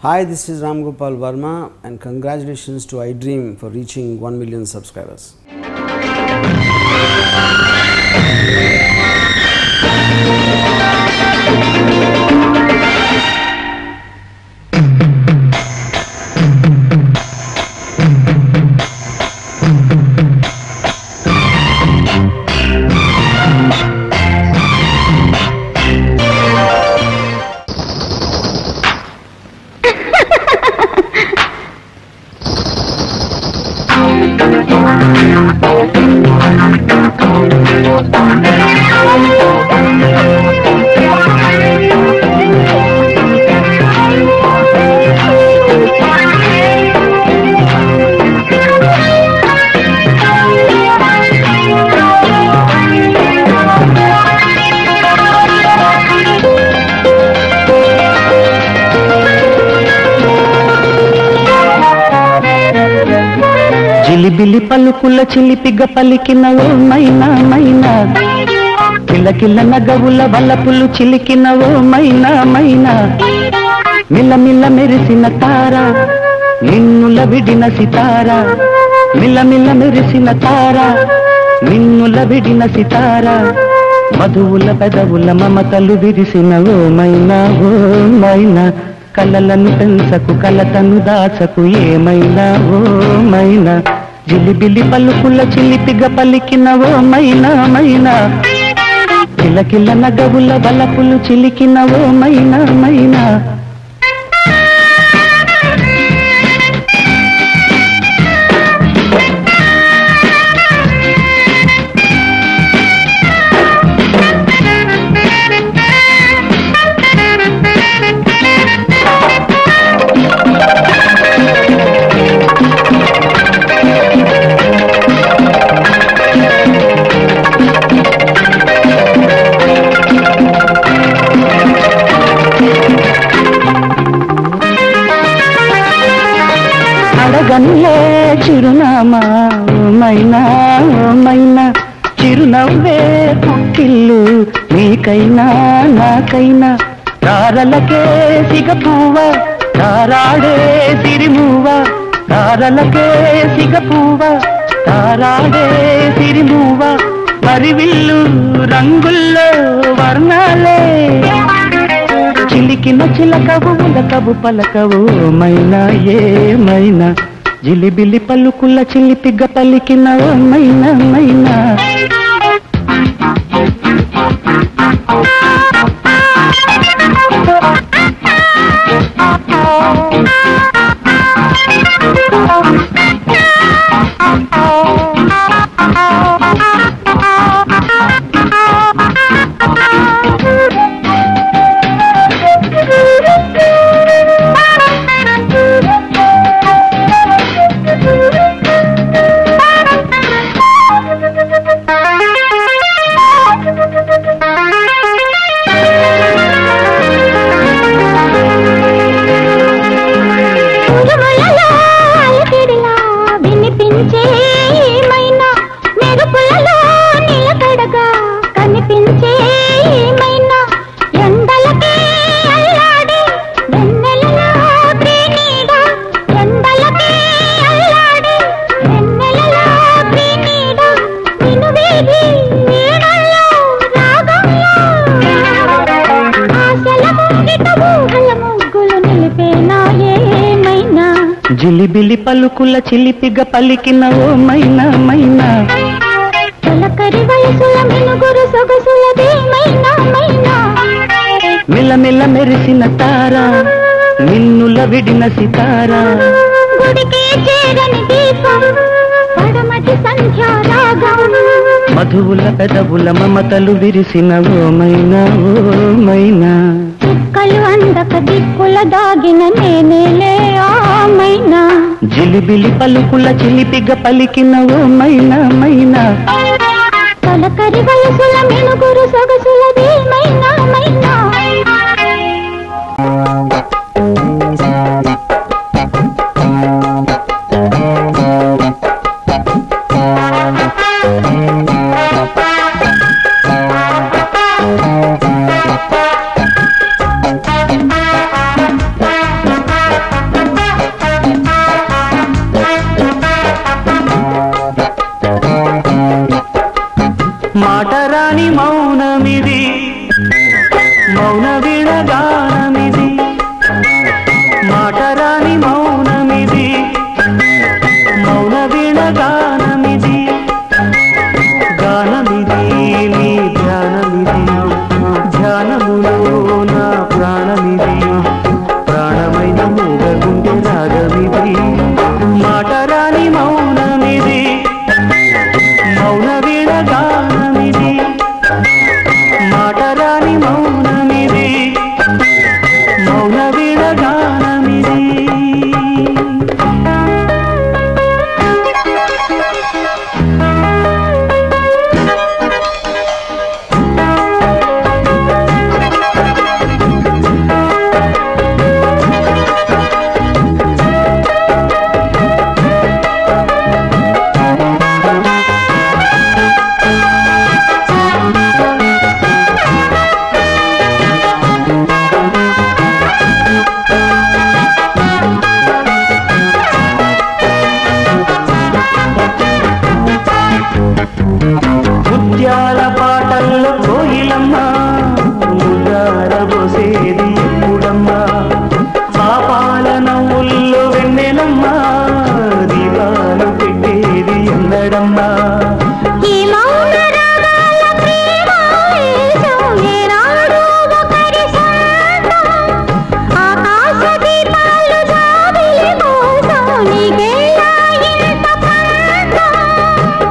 Hi, this is Ram Gopal Verma and congratulations to iDream for reaching 1 million subscribers. చిలిబిలి పలుకుల చిలిపిగ పలికిన ఓ మైనా మైనా కిలకిల నగవుల వలపులు చిలికిన ఓ మైనా మైనా మిలమిల మెరిసిన తార నిన్నుల విడిన సితార మిలమిల మెరిసిన తార నిన్నుల విడిన సితార మధువుల పెదవుల మమతలు విరిసిన ఓ మైనా కలలను పెంచకు కలతను దాచకు ఏమైనా ఓ మైనా జిలిబిలి పలుకుల చిలిపిగ పలికిన ఓ మైనా మైనా కిలకిల నగవుల వలపులు చిలికిన ఓ మైనా మైనా అడగనులే చిరునామా మైనా మైనా చిరునవ్వే పుట్టిల్లు నీకైనా నాకైనా తారలకే సిగపువ్వ తారాడే సిరిమువ్వ తారలకే సిగపువ్వ తారాడే సిరిమువ్వ మరివిల్లు రంగుల్లో వర్ణాలే చిలికిన చిలకవు ఉలకవు పలకవు మైనా ఏమైనా జిలిబిలి పలుకుల చిలిపిగ పలికిన ఓ మైనా మైనా జిలిబిలి పలుకుల చిలిపిగ పలికిన ఓ మైనా మైనా తలకరి వయసుల మినుగురు సొగసులదే మైనా మైనా మిలమిల మెరిసిన తార నిన్నుల విడిన సితార గుడికి చేరని దీపం పడమటి సంధ్యా రాగం మధువుల పెదవుల మమతలు విరిసిన ఓ మైనా చుక్కలు అందక దిక్కుల దాగిన నేనేలే ఆ మైనా జిలిబిలి పలుకుల చిలిపిగ పలికిన ఓ మైనా మైనా తలకరి వయసుల మినుగురు సొగసులదే మైనా మైనా మాటరాని మౌనమిది మౌన వీణగానమిది మాటరాని మౌనమిది మౌన వీణగానమిది గానమిది నీ ధ్యానమిది ధ్యానములో నా ప్రాణమిది ప్రాణమైన మూగగుండె రాగమిది మాటరాని మౌనమిది మౌన వీణగానమిది మాటరాని మౌనమిది మౌన వీణగానమిది ముత్యాల పాటల్లో కోయిలమ్మ ముద్దారబోసేది ఎప్పుడమ్మా ఆ పాల నవ్వుల్లో వెన్నెలమ్మ దీపాలు పెట్టేది ఎన్నడమ్మా ఈ మౌన రాగాల ప్రేమావేశం ఏనాడో ఒకరి సొంతం. ఆకాశ దీపాలు జాబిలి కోసం నీకేలా ఇంత పంతం.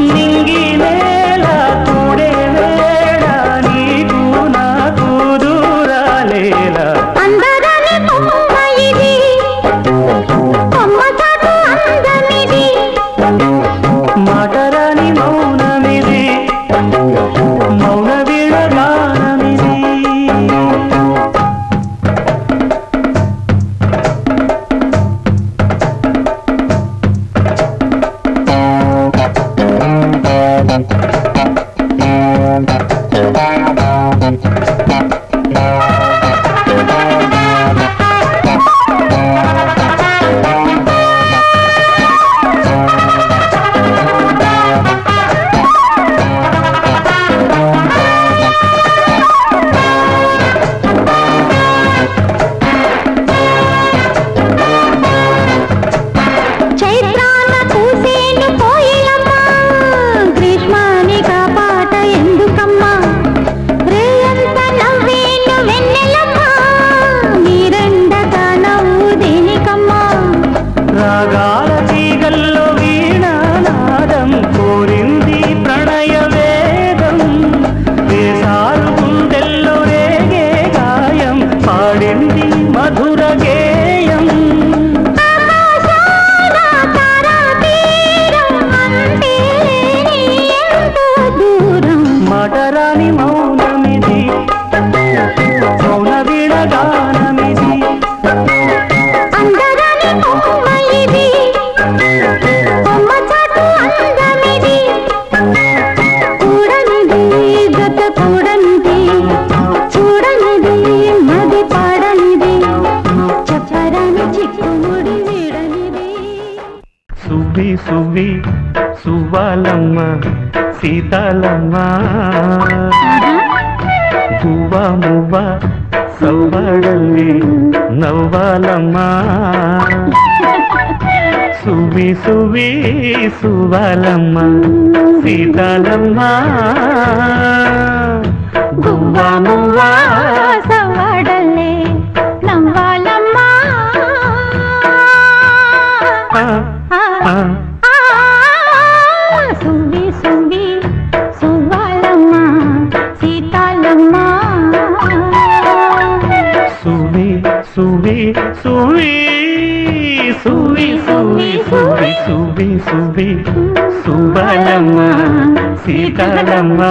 నింగి నేల కూడే వేళ నీకు నాకు దూరాలేలా అందరని కొమ్మ ఇది కొమ్మ చాటు అందమిది మాటరాని మౌనమిది మౌన వీణగానమిది చైత్రాన పూసేను కోయిలమ్మ గ్రీష్మానిక పాట ఎందుకమ్మా రేయంత నవ్వేను వెన్నెలమ్మ మీరెండగా నవ్వు దేనికమ్మా రాగాల తీగల్లో వీణానాదం కోరింది ప్రణయ వేదం వేసాలు గుండెల్లో రేగే గాయం పాడింది మధుర గేయం ఆకాశాన తారా తీరం అంటే ఎంతో దూరం మాటరాని మౌనమిది మౌన వీణగానమిది అందరని కొమ్మ ఇది కొమ్మ చాటు అందమిది కూడనిది జత కూడనిది చూడనిది మది పాడనిది చెప్పరాని చిక్కుముడి వీడనిది సువ్వి సువ్వి సువ్వాలమ్మ సీతాలమ్మ గువ్వ మువ్వ సవ్వడల్లి నవ్వాలమ్మ సువ్వి సువ్వి సువ్వాలమ్మ సీతాలమ్మ గువ్వ మువ్వ సవాడల్లే నవ్వాలమ్మా సువ్వి సువ్వి సువ్వాలమ్మ సీతాలమ్మ సువి సువి సువి సువి సువి సువి సువి సువి సువ్వాలమ్మ సీతాలమ్మ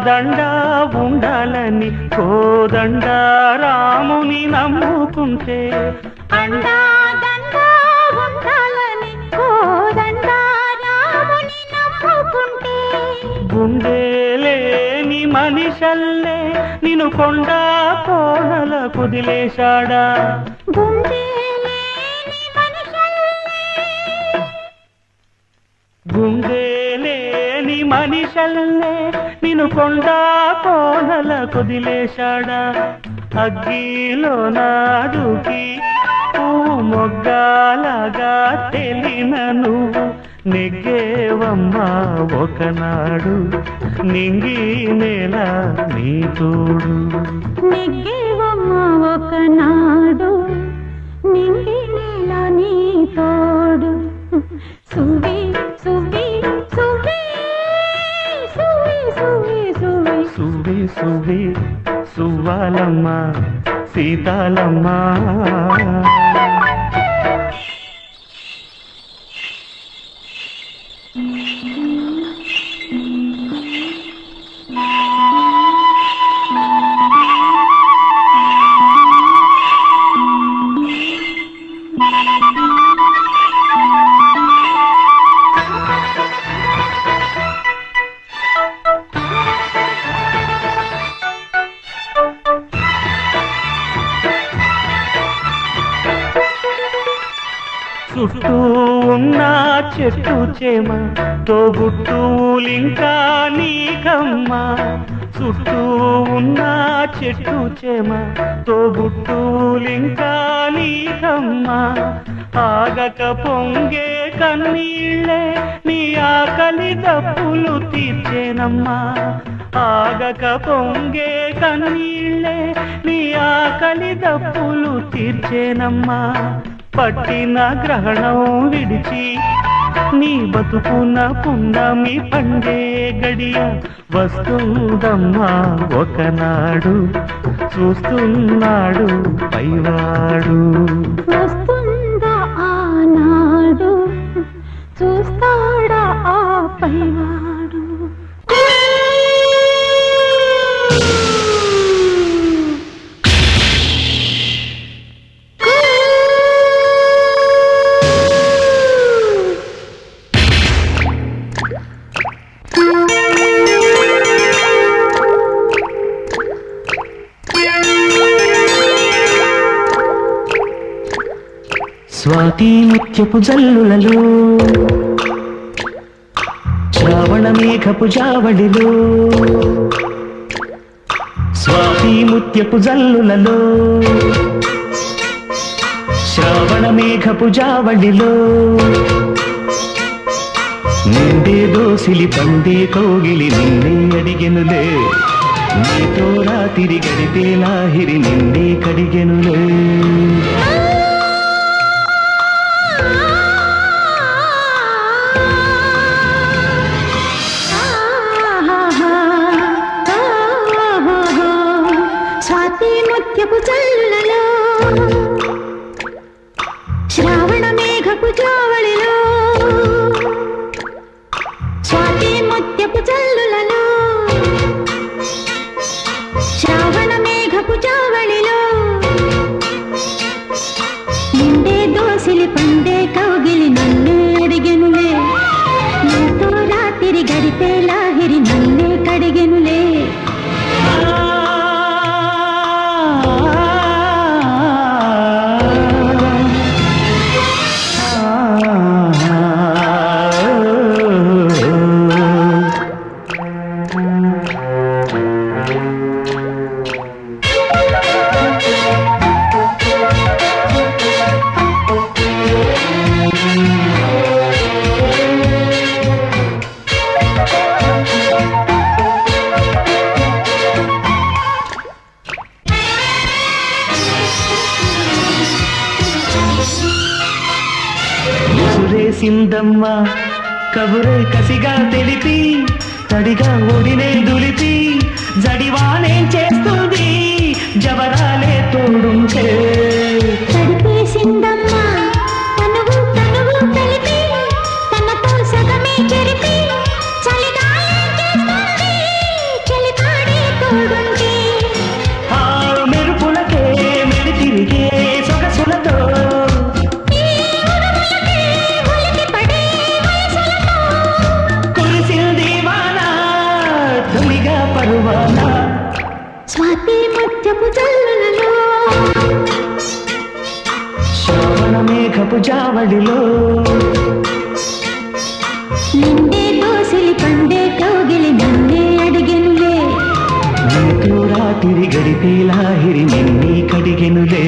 దండ ఉండాలని కోదండ రాముని నమ్ముకుంటే అండా దండా ఉండాలని కోదండా రాముని నమ్ముకుంటే గుండెలేని మనిషల్లే నిన్ను కొండ కోనల కుదిలేశాడా గుండెలేని మనిషల్లే నిన్ను కొండ కోనల కుదిలేశాడా అగ్గిలో నాడుకి పువ్వు మొగ్గాలాగా తెలిన నువ్వు నెగ్గేవమ్మా ఒకనాడు నింగి నేల నీ తోడు నెగ్గేవమ్మా ఒకనాడు నింగి నేల నీ తోడు సువి సువి సువి సువి సువి సువి సువి సువి సువ్వాలమ్మ సీతాలమ్మ చుట్టూ ఉన్న చెట్టు చేమ తోబుట్టులింకా నీకమ్మ చుట్టూ ఉన్న చెట్టు చేమ తోబుట్టులింకా నీకమ్మ ఆగక పొంగే కన్నీళ్ళే నీ ఆకలి దప్పులు తీర్చేనమ్మా ఆగక పొంగే కన్నీళ్ళే నీ ఆకలి దప్పులు తీర్చేనమ్మా పట్టిన గ్రహణం విడిచి నీ బతుకున పుండమి పండే గడియ వస్తుందమ్మా ఒకనాడు చూస్తున్నాడు పైవాడు వస్తుందా ఆనాడు చూస్తాడా ఆ పైవాడు స్వాతి ముత్యపు జల్లులలో శ్రావణ మేఘపు జావళిలో స్వాతి ముత్యపు జల్లులలో శ్రావణ మేఘపు జావళిలో నిండే దోసిలి పండే కోగిలి నిన్నే అడిగెనులే నీతో రాతిరి గడిపే లాహిరి నిన్నే కడిగెనులే స్వాతి ముత్యపు జల్లులలో శ్రావణ మేఘపు జావళిలో స్వాతి ముత్యపు జల్లులలో శ్రావణ మేఘపు జావళిలో నిండే దోసిలి పండే కౌగిలి నన్నే అడిగెనులే నీతో రాత్రి గడిపే లాహిరి నన్నే కడిగెనులే సిందమ్మ కబురే కసిగా తెలిపి తడిగా ఒడినే దులిపి జడివానే చేస్తుంది జవరాలే తోడుంటే తడిపేసిందమ్మ తనువు తనువు తెలిపి తనతో సగమే చెరిపి చలిగాలే చేస్తుంది శ్రావణ మేఘపు జావడిలో నిండే దోసిలి పండే కౌగిలి నన్నే అడిగెనులే నీతో రాత్రి గడిపే లాహిరి నిన్నే కడిగెనులే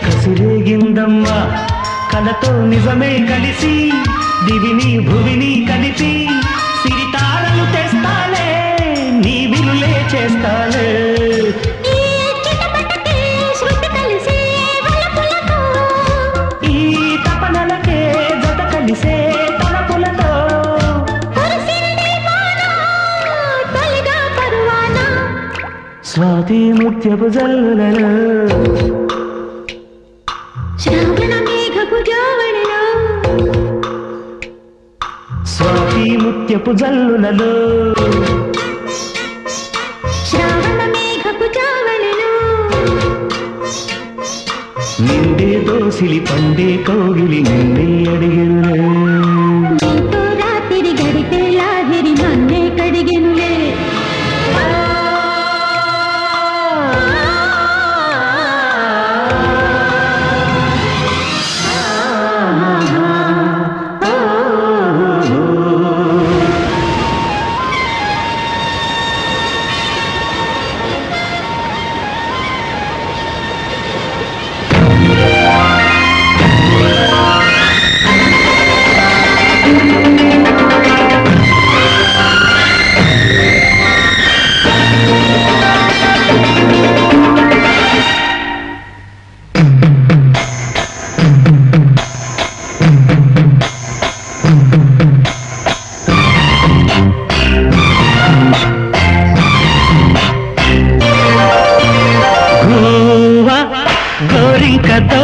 కసిరేగిందమ్మా కలతో నిజమే కలిసి దివిని భువిని కలిపి సిరితారలు తెస్తాలే నీ విలులే చేస్తాలే ఈ తపనలకే జత కలిసే తలపులతో స్వాతి ముత్యపు జల్లులలో శ్రావణ మేఘపు జావడిలో స్వాతి ముత్యపు జల్లులలో శ్రావణ మేఘపు జావడిలో నిండే దోసిలి పండే కౌగిలి నిన్నే అడిగెనులే నీతో రాత్రి గడిపే లాహిరి నన్నే కడిగెనులే గోరింకతో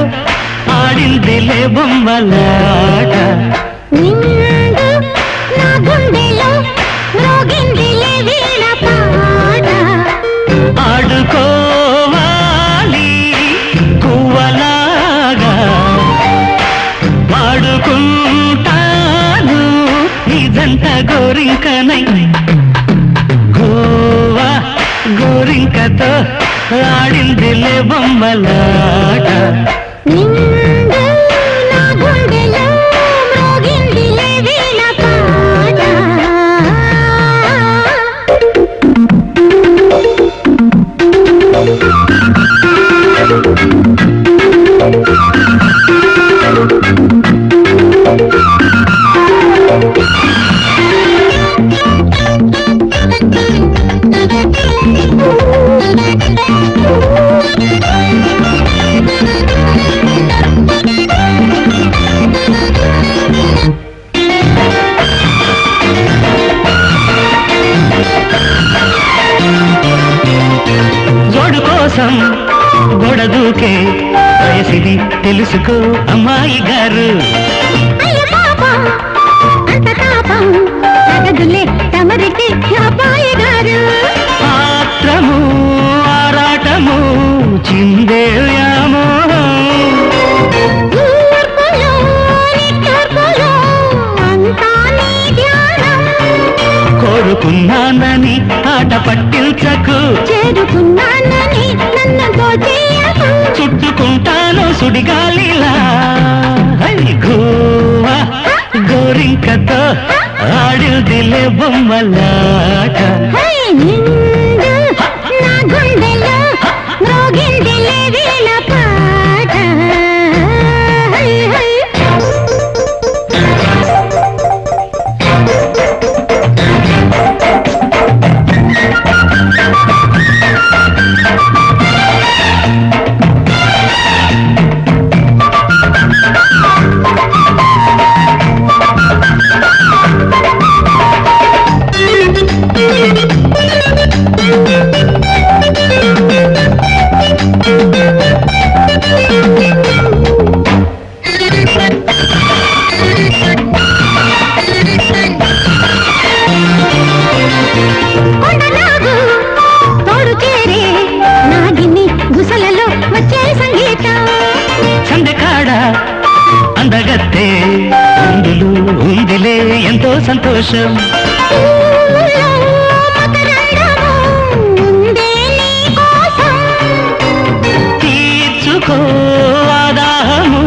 ఆడిందిలే బొమ్మలాట నిండు నా గుండెలో మ్రోగిందిలే వీణ పాట ఆడుకోవాలి కువ్వలాగా వాడుకుంటాను ఇదంత గోరింకనై గోవా గోరింకతో ఆడిందిలే బొమ్మలాట నిండు నా గుండెలో మ్రోగిందిలే వీణ పాట జోడు కోసం గొడదూకే వయసిది తెలుసుకో అమ్మాయి గారు అయ్య పాపం అంత తాపం తగదులే తమరికి అబ్బాయి గారు ఆత్రము ఆరాటము చిందే వ్యామోహం ఊర్పులో నిట్టూర్పులో అంతా నీ ధ్యానం కోరుకున్నానని ఆట పట్టించకు చేరుకున్నానని నన్ను దోచేయకు చుట్టుకుంటాను సుడిగాలిలా గోవా గోరింకతో ఆడిందిలే బొమ్మలాట హై నిండు నా గుండెలో మ్రోగిందిలే వీణ పాట హై హై ఎంతో సంతోషం. తీర్చుకో ఆదాహము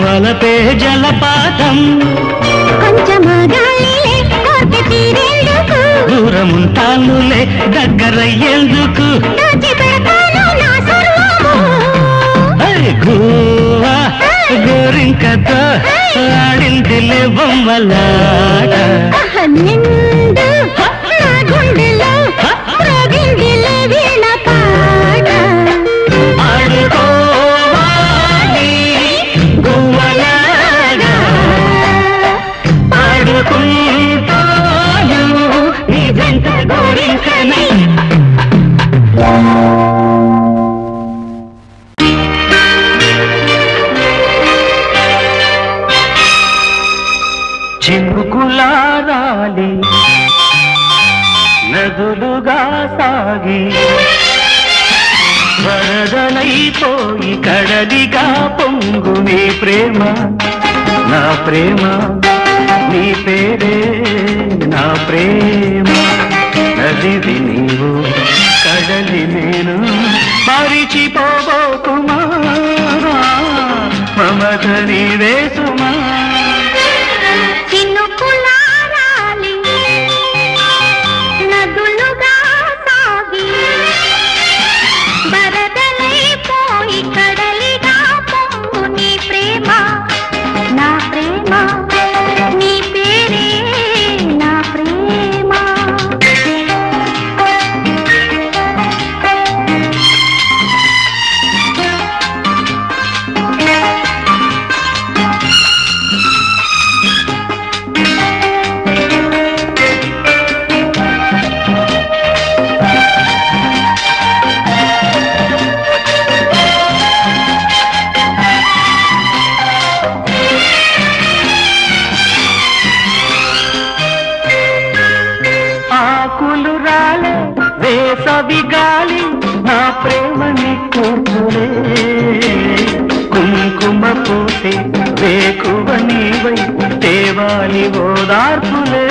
వలపే జలపాతం. దూరముంటానులే దగ్గరయ్యేందుకు. గోవా గోరింకతో ఆడిందిలే బొమ్మలాట. ఆడుకోవాలి గువ్వలాగా ఆడుకుంటాను నీ జంట గోరింకనై. చినుకులారాలి నదులుగా సాగి వరదలైపోయి కడలిగా పొంగు నీ ప్రేమ నా ప్రేమ నీ పేరే నా ప్రేమ. నదివి నీవు కడలి నేను మరిచిపోబోకుమా మమత నీవే సుమా. వేసవిగాలి నా ప్రేమని కూతులే కుంకుమ పూసే వేకువ నీవై దేవాలి ఓదార్పులే.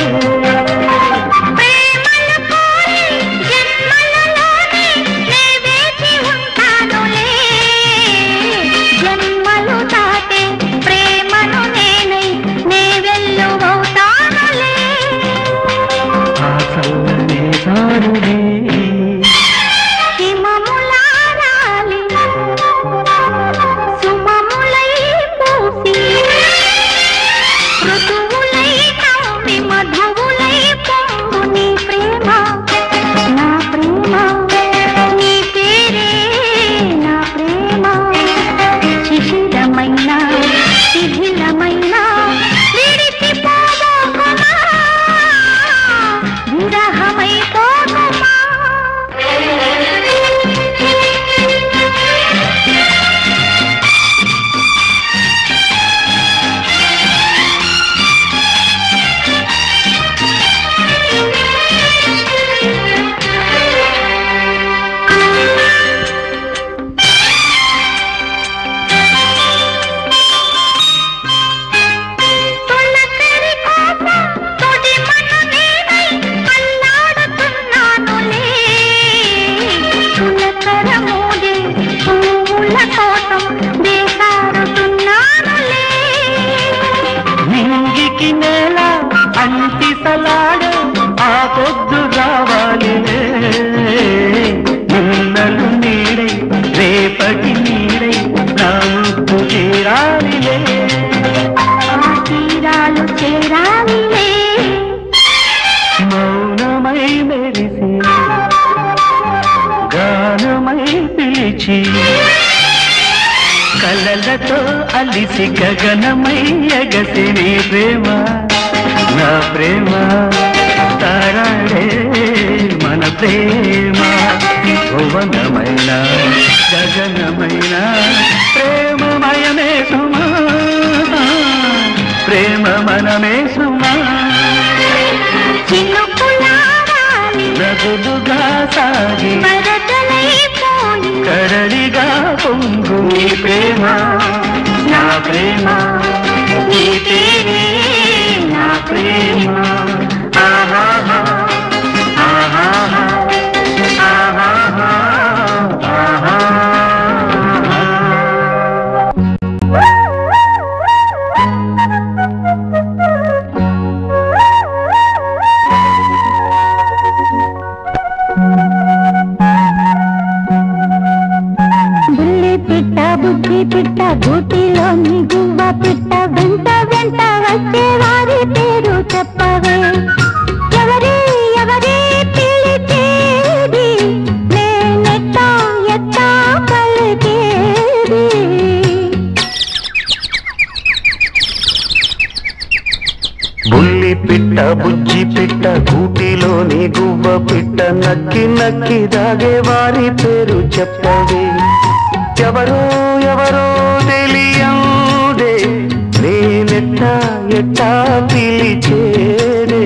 కలలతో అలిసి గగనమై ఎగసి నీ ప్రేమ నా ప్రేమ తారాడే మన ప్రేమ భువనమైన గగనమైన ప్రేమమయమే సుమా ప్రేమ మనమే సుమా. నదులుగా సాగి కడలిగా పొంగు నీ ప్రేమ నా ప్రేమ నీ పేరే నా ప్రేమ. బుద్ధి పిట్ట గూటిలోని గువ్వ పిట్ట వెంట వెంట వచ్చే వారి పేరు చెప్పవే ఎవరే ఎవరే పిలిచేది నేనెట్టా ఎట్టా పలికేది బుల్లి పిట్ట బుజ్జి పిట్ట గూటిలోని గువ్వ పిట్ట నక్కి నక్కి దాగే వారి పేరు చెప్పవే ఎవరో ఎవరో తెలియందే నేనెట్టా ఎట్టా పిలిచేదే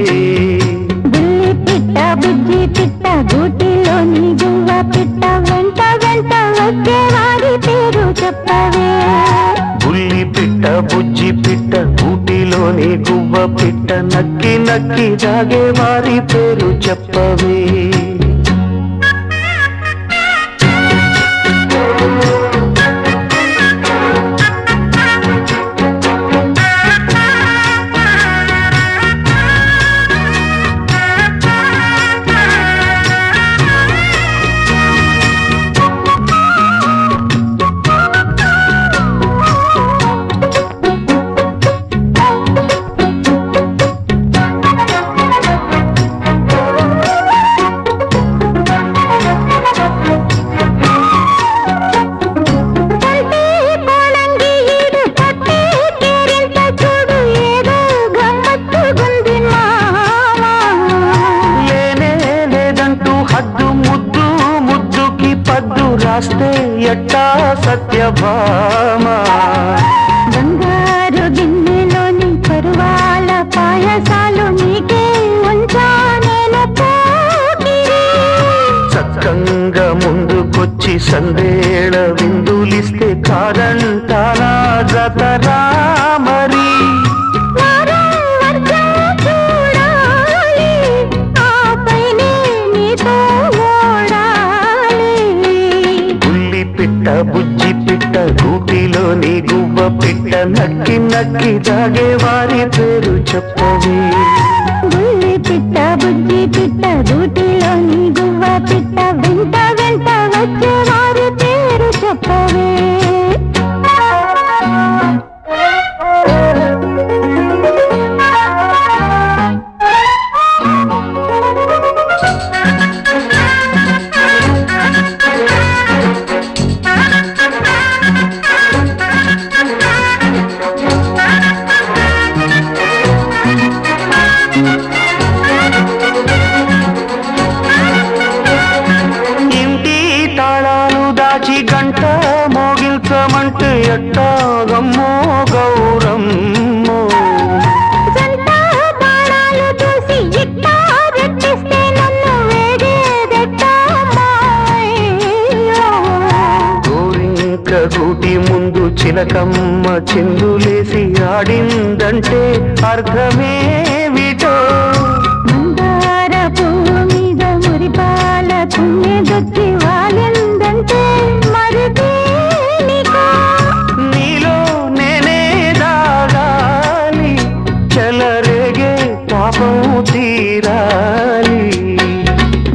బుల్లి పిట్ట బుజ్జి పిట్ట గూటిలోని గువ్వ పిట్ట వెంట వెంట వచ్చే వారి పేరు చెప్పవే బుల్లి పిట్ట బుజ్జి పిట్ట గూటిలోని గువ్వ పిట్ట నక్కి నక్కి దాగే వారి పేరు చెప్పవే రాస్తే ఎట్టా సత్యభామా బంగారు గిన్నెలోని పరువాల పాయసాలు నీకే ఉంచా నేను చక్కంగా ముందుకొచ్చి సందేళ విందులిస్తే కాదంటానా జతరా మరి బుజ్జి పిట్ట గూటిలోని గువ్వ పిట్ట నక్కి నక్కి దాగే వారి పేరు చెప్పవే బుల్లి పిట్ట బుజ్జి పిట్ట గూటిలోని గువ్వ పిట్ట వెంట వెంట వచ్చే వారి పేరు చెప్పవే గంట మోగిల్చమంటే ఎట్టాగమ్మో గౌరమ్మో గోరింక గూటి ముందు చిలకమ్మ చిందులేసి ఆడిందంటే అర్థమేమిటో మందార పువ్వు మీద మురిపాల తుమ్మెదొచ్చి వాలిందంటే నీలో నేనే దాగాలి చెలరేగే పాపం తీరాలి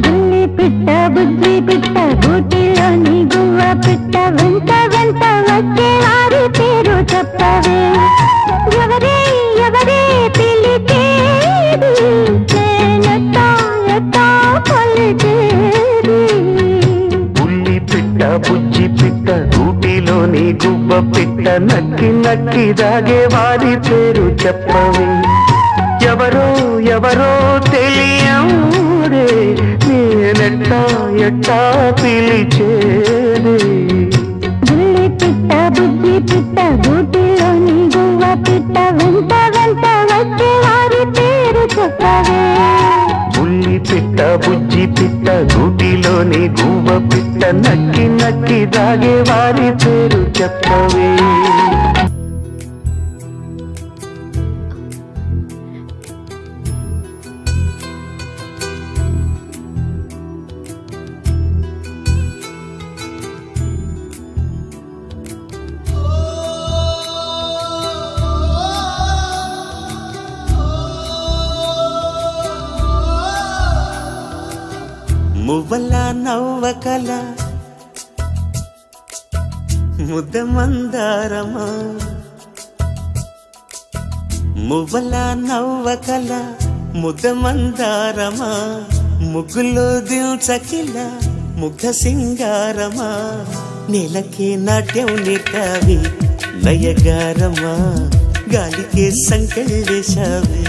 బుల్లి పిట్ట బుజ్జి పిట్ట గూటిలోని గువ్వ పిట్ట వెంట వెంట వచ్చే వారి పేరు చెప్పవే ఎవరే ఎవరే పిలిచేది నేనెట్టా ఎట్టా పలికేది బుల్లి పిట్ట బుజ్జి పిట్ట గూటిలోని గువ్వ పిట్ట నక్కి నక్కి దాగే వారి పేరు చెప్పవే ఎవరో ఎవరో తెలియందే నేనెట్టా ఎట్టా పిలిచేదే బుల్లి పిట్ట బుజ్జి పిట్ట గూటిలోని గువ్వ పిట్ట వెంట వెంట వచ్చే వారి పేరు చెప్పవే బుల్లి పిట్ట బుజ్జి పిట్ట గూటిలోని గువ్వ పిట్ట నక్కి నక్కి దాగే వారి పేరు చెప్పవే మువ్వల నవ్వకల ముద్ద మందారమా మువ్వల నవ్వకల ముద్ద మందారమా ముగ్గులో దిల్చకిల ముగ్ధ సింగారమా నేలకే నాట్యం నేర్తావి లయగారమా గాలికే సంకెళ్ళేశావే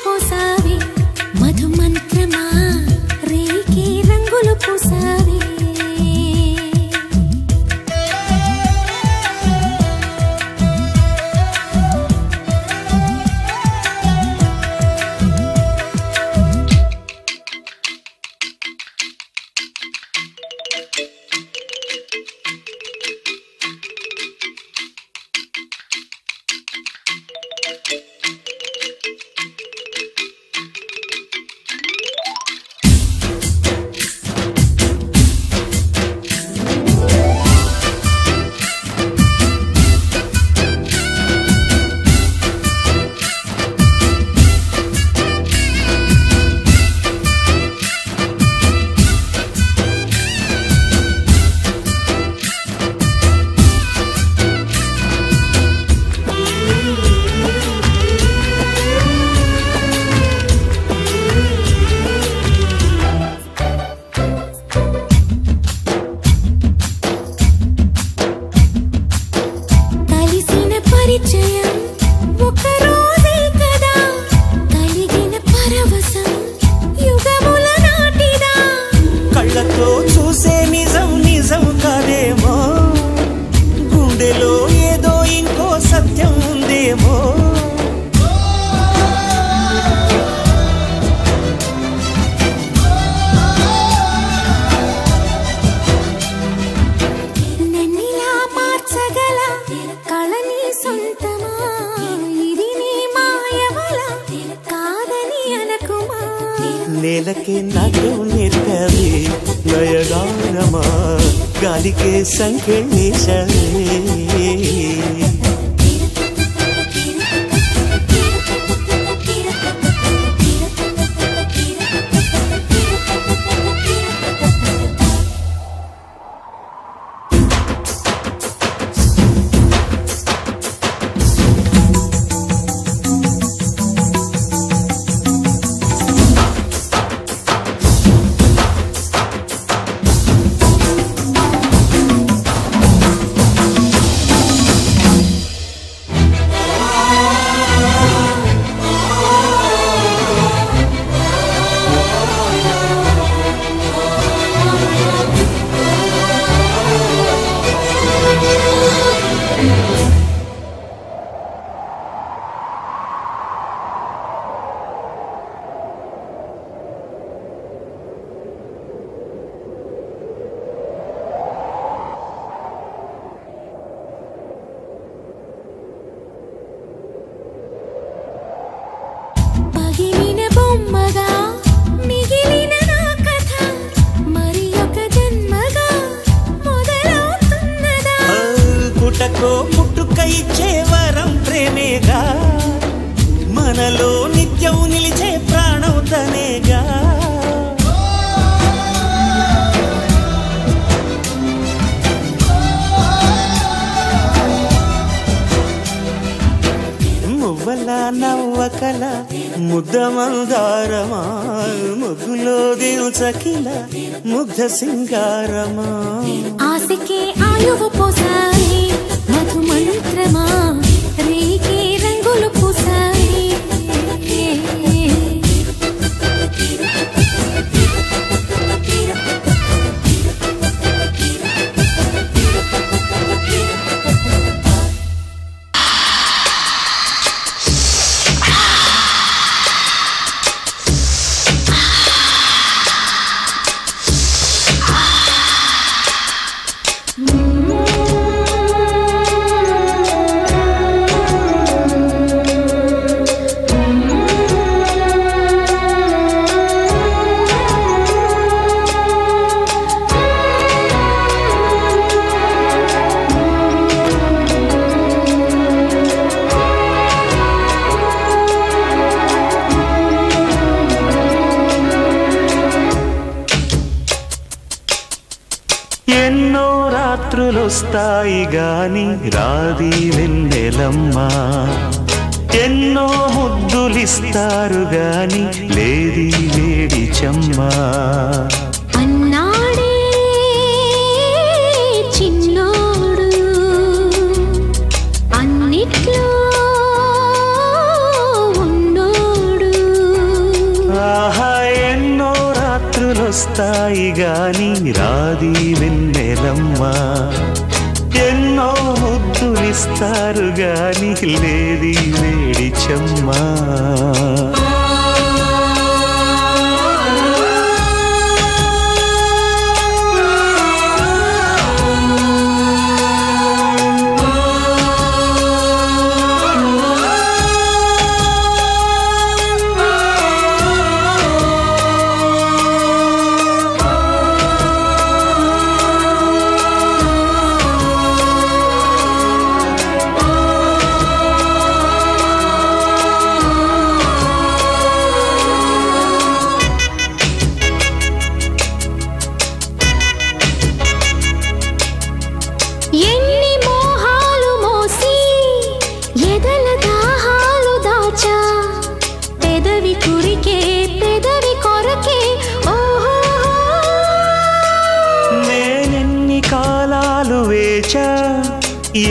పోసావి మధు మంత్రమా రేకి రంగులు పూసావి నేలకే నాట్యం నేర్పావే లయగారమా గాలికే సంకెళ్ళేశావే పుట్టుకై వరం ప్రేమేగా మనలో నిత్యం నిలిచే ప్రాణం తనేగా మువ్వల నవ్వకల ముద్ద మందారమా ముగ్గులో దిల్చకిల ముగ్ధ సింగారమా ఆశకే ఆయువు పోసాయి మధు మంత్రమా రేకి రంగులు పూసాయి రాత్రులొస్తాయి గాని రాది వెన్నెలమ్మ ఎన్నో ముద్దులిస్తారు గాని లేది వేడి చెమ్మ అన్నాడే చిన్నోడు అన్నిట్లో ఉన్నోడు ఆహా ఎన్నో రాత్రులొస్తాయి గాని రాది వెన్నెలమ్మ ఎన్నో ముద్దులిస్తారు గాని లేది వేడి చెమ్మ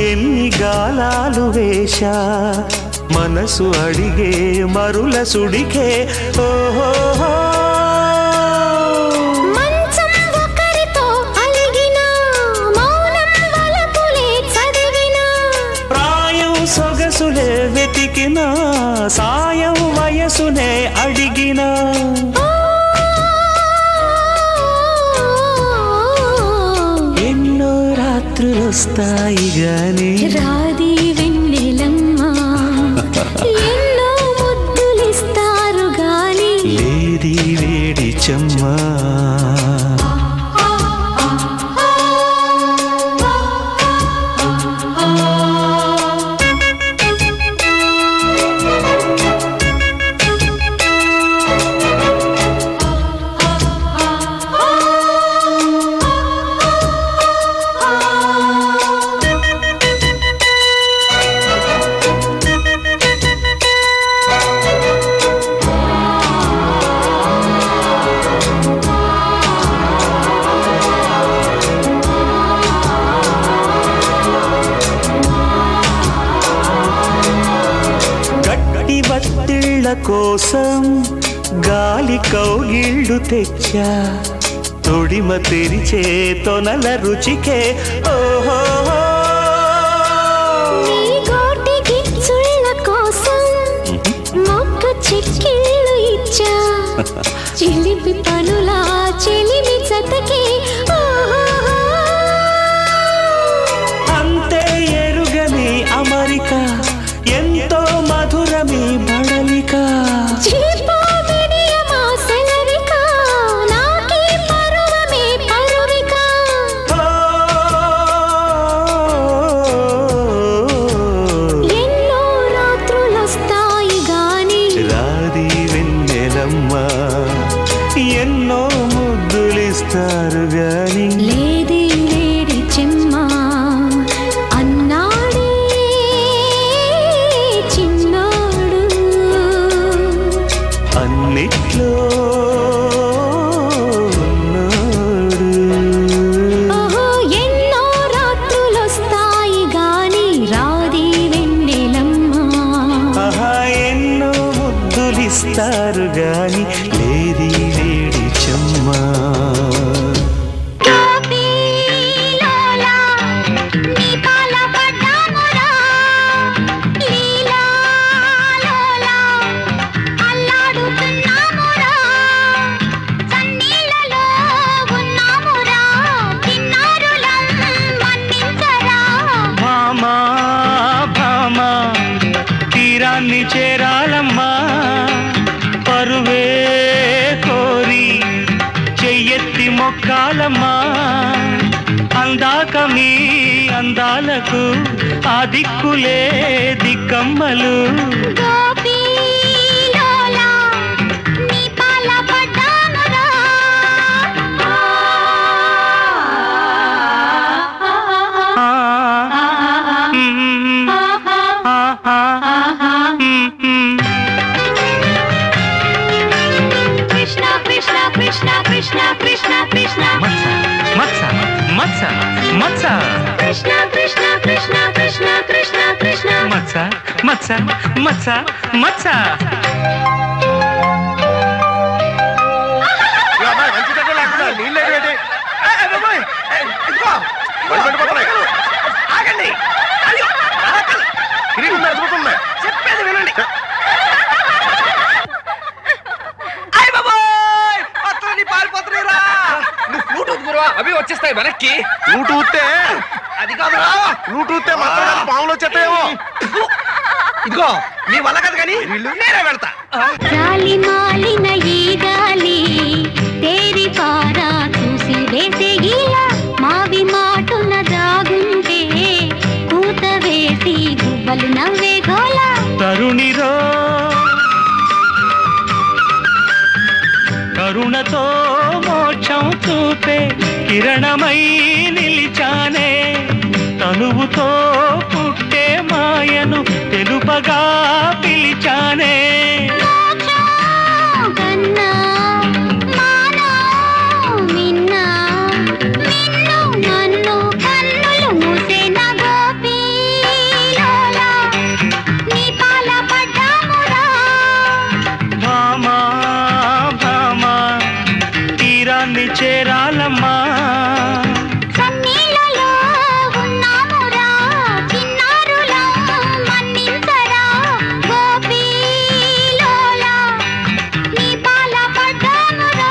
ఎన్ని గాలాలు వేశా మనసు అడిగే మరుల సుడికే ఓహో మంచం ఒకరితో అలిగిన మౌనం వలపులే చదివిన ప్రాయం సొగసులే వెతికిన సాయం వయసునే అడిగిన రాత్రులొస్తాయి గాని రాది వెన్నెలమ్మ ఎన్నో ముద్దులిస్తారు గాని లేది వేడి చెమ్మ బట్టిళ్ళ కోసం గాలి కౌగిళ్ళు తెచ్చా తొడిమ తెరిచే తొనల రుచికే ఓహో నీ గోటి గిచ్చుళ్ళ కోసం మొక్క చిక్కిళ్ళు ఇచ్చా చిలిపి పనులా చెలిమి చతకి అంతే ఎరుగని అమరిక ఎంతో మధురమి బడలిక ఎన్నో రాత్రులొస్తాయి గాని రాది వెన్నెలమ్మ ఎన్నో ముద్దులిస్తారు గాని లేది వేడి చెమ్మ అన్నాడే చిన్నోడు అన్నిట్లో ఉన్నాడు ఓహో ఎన్నో రాత్రులొస్తాయి గాని రాది వెన్నెలమ్మ ఆహా ఎన్నో ముద్దులిస్తారు గాని లేది వేడి చెమ్మ తీరాన్ని చేరాలమ్మా పరువే కోరి చెయ్యెత్తి మొక్కాలమ్మా అందాక మీ అందాలకు ఆ దిక్కులే దిక్కమ్మలు కృష్ణ కృష్ణ కృష్ణ కృష్ణ మత్స మత్స మత్స మత్స కృష్ణ కృష్ణ కృష్ణ కృష్ణ కృష్ణ కృష్ణ మత్స మత్స మత్స మత్స ఆగండి చెప్పేది వినండి. అవి వచ్చేస్తాయి వెనక్కి. బ్లూటూతే అది కాదురా, బ్లూటూతే మాత్రం పాములు వచ్చేస్తాయేమో. ఇదిగో నీ వల్ల కదా కానీ నేనే వెళ్తా. గాలి మాలిన ఈ గాలి తేరి పారా చూసి వేసే గీలా మావి మాటున దాగుంటే కూత వేసి గువ్వలు నవ్వే గోలా తరుణిరో కరుణతో మోక్షం చూపే కిరణమై నిలిచానే తనువుతో పుట్టే మాయను తెలుపగా పిలిచానే కన్నా మానా మిన్న మిన్ను నన్ను కన్నులు మూసేన గోపీలోలా నీ పాల పడ్డామురా భామా భామా తీరాన్ని చేరాలమ్మా సన్నీళ్ళలో ఉన్నామురా చిన్నారులా మన్నించరా గోపీలోలా నీ పాల పడ్డామురా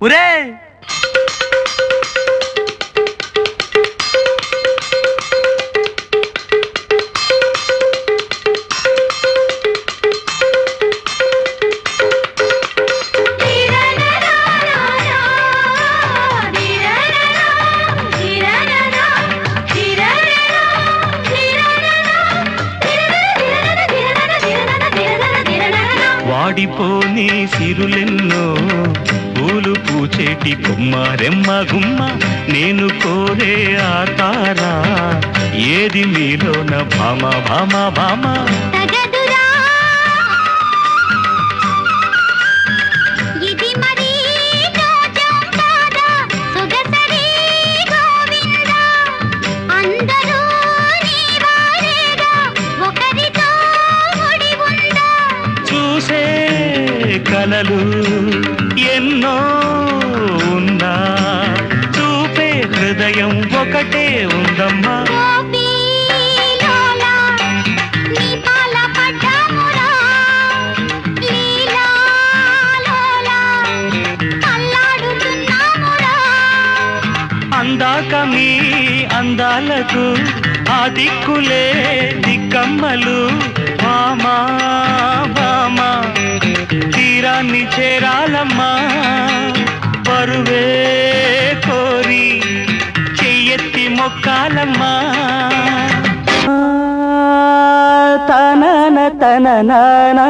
ఒరే వాడిపోని సిరులెన్నో పూలు పూచేటి కొమ్మ రెమ్మ గుమ్మ నేను కోరే ఆకారా ఏది మీలోన భామ భామ భామ తగదురా ఇది మరీ రోజం కాదా సొగసరి గోవింద అందరూ నీ వారేగా ఒకరితో ముడి ఉందా చూసే కలలు ఎన్నో ఉన్నా చూపే హృదయం ఒకటే ఉందమ్మా గోపీలోలా నీ పాల పడ్డామురా లీలాలోలా అల్లాడుతున్నామురా అందాక మీ అందాలకు ఆ దిక్కులే దిక్కమ్మలు భామా భామా తీరాన్ని చేరాలమ్మా పరువే కోరి చెయ్యెత్తి మొక్కాలమ్మా తనన తననానా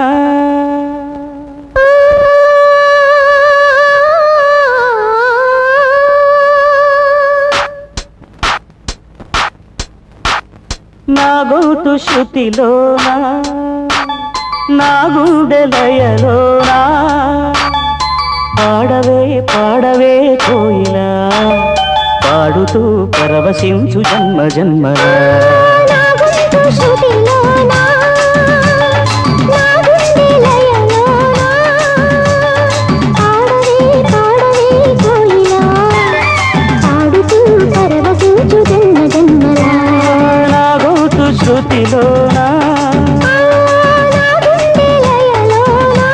నా గోటు శృతిలోనా నా గుండెలయలోనా పాడవే పాడవే కోయిలా పాడుతూ పరవశించు జన్మ జన్మలా నా గొంతు శృతిలోనా నా గుండెలయలోనా పాడవే పాడవే కోయిలా పాడుతూ పరవశించు జన్మ జన్మలా నా గోటు శృతిలోనా నా గుండెలయలోనా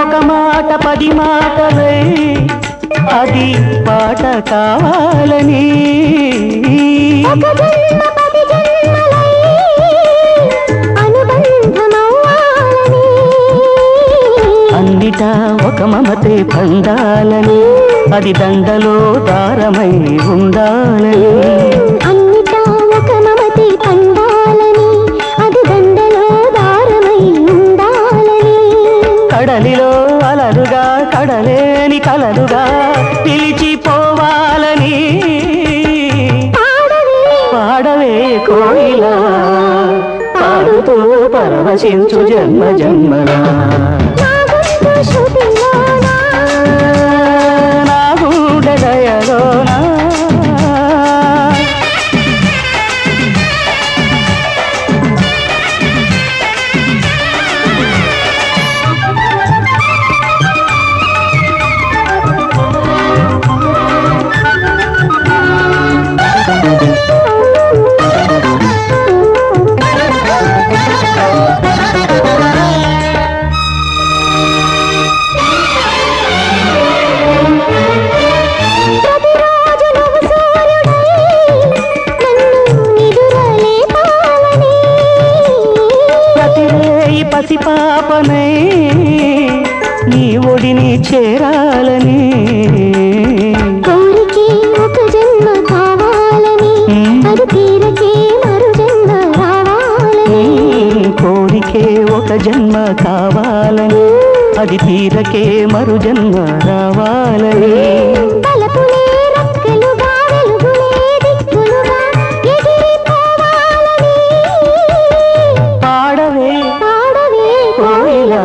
ఒక మాట 10 మాటలై అది పాట కావాలని ఒక జన్మ 10 జన్మలై అన్నిటా ఒక మమతే పండాలని అది దండలో దారమై ఉండాలని అన్నిటా ఒక మమతే పండాలని అది దండలో దారమై ఉండాలని కడలిలో అలలుగా కడలేని కలలుగా పిలిచిపోవాలని పాడవే కోయిలా పాడుతూ పరవశించు జన్మ జన్మలా నా గుండె దయలోనా పసిపాపనై నీ ఒడిని చేరాలని కోరికే ఒక జన్మ కావాలని అది తీరకే మరు జన్మ రావాలని కోరికే ఒక జన్మ కావాలని అది తీరకే మరు జన్మ రావాలని తలపులే రెక్కలుగా వెలుగులే దిక్కులుగా ఎగిరిపోవాలని పాడవే కోయిలా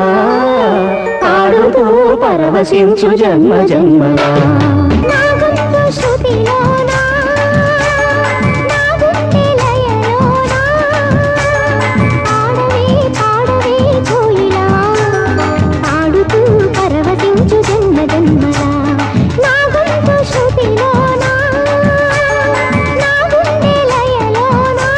పాడుతూ పరవశించు జన్మ జన్మలా నా గొంతు శృతిలోనా నా గుండె లయలోనా పాడవే కోయిలా పాడుతూ పరవశించు జన్మ జన్మలా నా గొంతు శృతిలోనా నా గుండె లయలోనా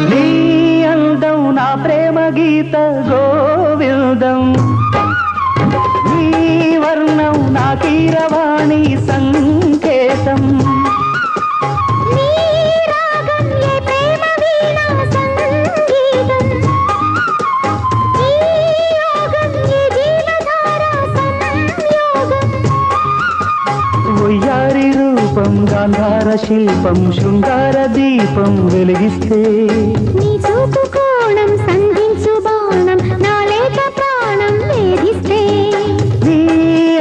నీ అందం నా ప్రేమ గీత గోవిందం నీ వర్ణం నా కీరవాణి సంకేతం నీ రాగం ఏ ప్రేమ వీణా సంగీతం ఈ యోగం ఏ జీవధార సంయోగం ఒయ్యారి రూపం గాంధార శిల్పం శృంగార దీపం వెలిగిస్తే నీ చూపు కోణం సంధించు బాణం నా లేక ప్రాణం వేధిస్తే నీ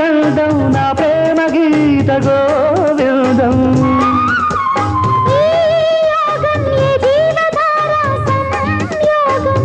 అందం నా ప్రేమ గీత గోవిందం ఈ యోగం ఏ జీవధార సంయోగం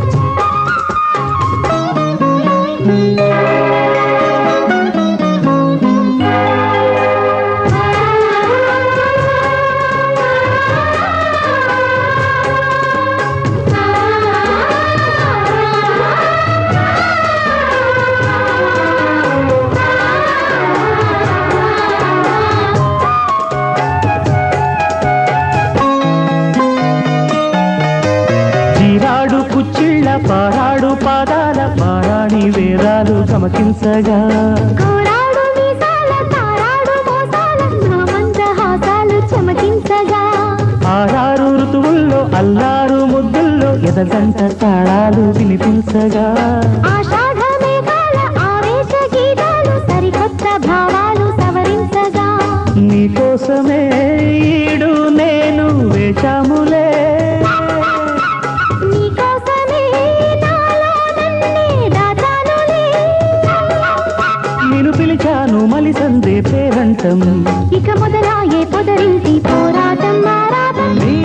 చీరాడు కుచ్చిళ్ళ పారాడు పాదాల పారాణి వేదాలు గమకించగా కోరాడు మీసాల తారాడు మోసాల నా మందహాసాలు చమకించగా ఆరారు ఋతువుల్లో అల్లారు ముద్దుల్లో ఎదగంట తాళాలు వినిపించగా ఆషాఢ మేఘాల ఆవేశ గీతాలు సరికొత్త భావాలు సవరించగా నీకోసమే ఈడు నేను వేచాములే నీకోసమే నాలో నన్నే దాచానులే నేను పిలిచాను మలి సందే పేరంటం ఇక మొదలాయే పొదరింటి పోరాటం ఆరాటం నీ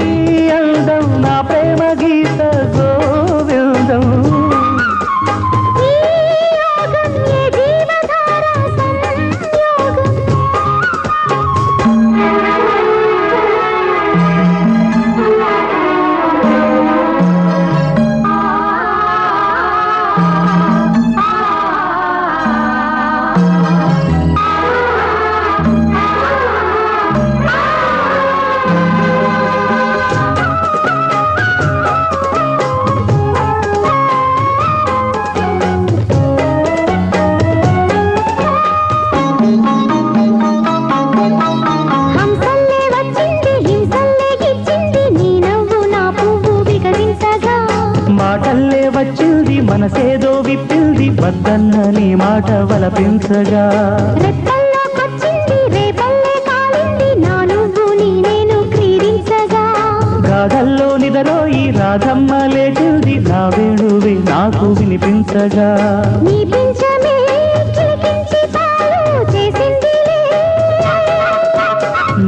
అందం నా ప్రేమ గీత గోవిందం ఈ యోగం ఏ జీవధార సంయోగం వలపే వచ్చింది మనసేదో విప్పింది వద్దన్న నీ మాట వలపించగా రెప్పల్లోకొచ్చింది రేపల్లే కాలింది నా నువ్వు నీ నేను క్రీడించగా గాథల్లో నిదరోయి రాధమ్మ లేచింది నా వేణువి నాకు వినిపించగా నీ పింఛమే కిలికించి పాలు చేసిందిలే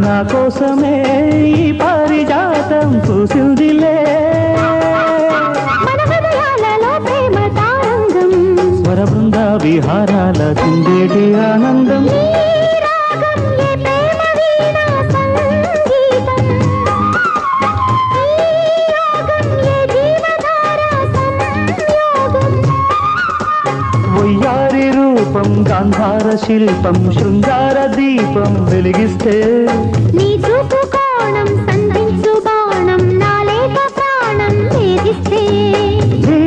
నా కోసమే ఈ పారిజాతం పూసిందిలే మన హృదయాలలో ప్రేమ తారంగం స్వర బృంద విహారాల చిందేటి ఆనందం నీ రాగం ఏ ప్రేమ వీణా సంగీతం ఈ రాగం ఏ జీవధార సంయోగం వయ్యారి రూపం గాంధార శిల్పం శృంగార దీపం వెలిగిస్తే నీ చూపు కోణం సంధించు బాణం నా లేక ప్రాణం వేధిస్తే నీ